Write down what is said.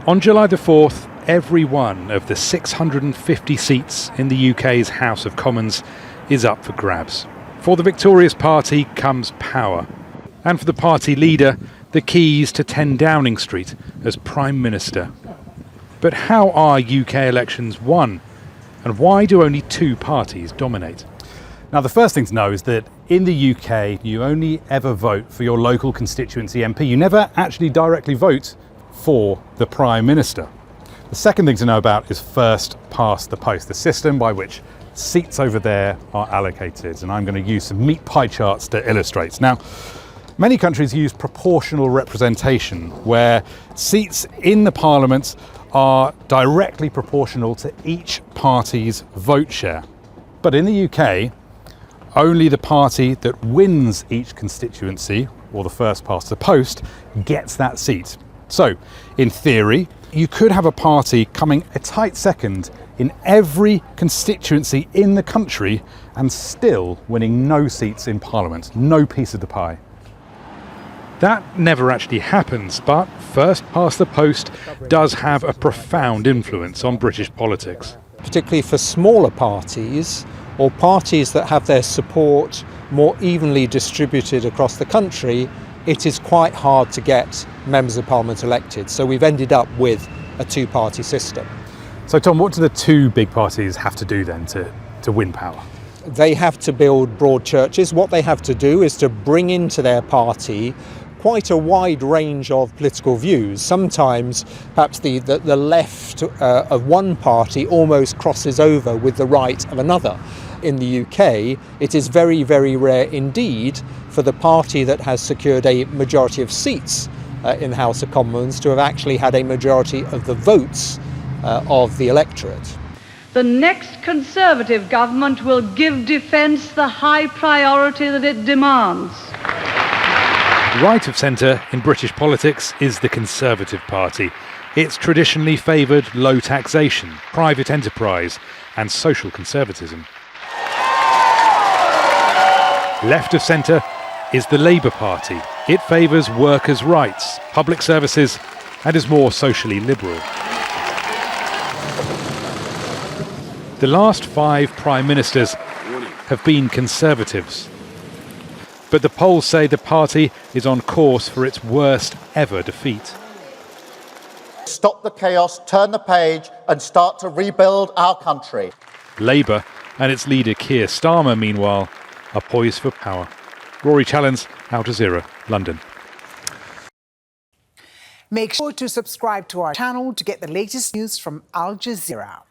On July the 4th, every one of the 650 seats in the UK's House of Commons is up for grabs. For the victorious party comes power. And for the party leader, the keys to 10 Downing Street as Prime Minister. But how are UK elections won? And why do only two parties dominate? Now, the first thing to know is that in the UK, you only ever vote for your local constituency MP. You never actually directly vote for the Prime Minister. The second thing to know about is first past the post, the system by which seats over there are allocated. And I'm going to use some meat pie charts to illustrate. Now, many countries use proportional representation, where seats in the Parliament are directly proportional to each party's vote share. But in the UK, only the party that wins each constituency, or the first past the post, gets that seat. So, in theory, you could have a party coming a tight second in every constituency in the country and still winning no seats in Parliament, no piece of the pie. That never actually happens, but first past the post does have a profound influence on British politics. Particularly for smaller parties or parties that have their support more evenly distributed across the country, it is quite hard to get members of Parliament elected. So we've ended up with a two-party system. So Tom, what do the two big parties have to do then to win power? They have to build broad churches. What they have to do is to bring into their party quite a wide range of political views. Sometimes perhaps the left of one party almost crosses over with the right of another. In the UK, it is very, very rare indeed for the party that has secured a majority of seats in the House of Commons to have actually had a majority of the votes of the electorate. The next Conservative government will give defence the high priority that it demands. Right of centre in British politics is the Conservative Party. It's traditionally favoured low taxation, private enterprise and social conservatism. Left of centre is the Labour Party. It favours workers' rights, public services and is more socially liberal. The last 5 Prime Ministers have been Conservatives. But the polls say the party is on course for its worst ever defeat. Stop the chaos, turn the page and start to rebuild our country. Labour and its leader Keir Starmer, meanwhile, are poised for power. Rory, Challands, Jazeera, London. Make sure to subscribe to our channel to get the latest news from Al Jazeera.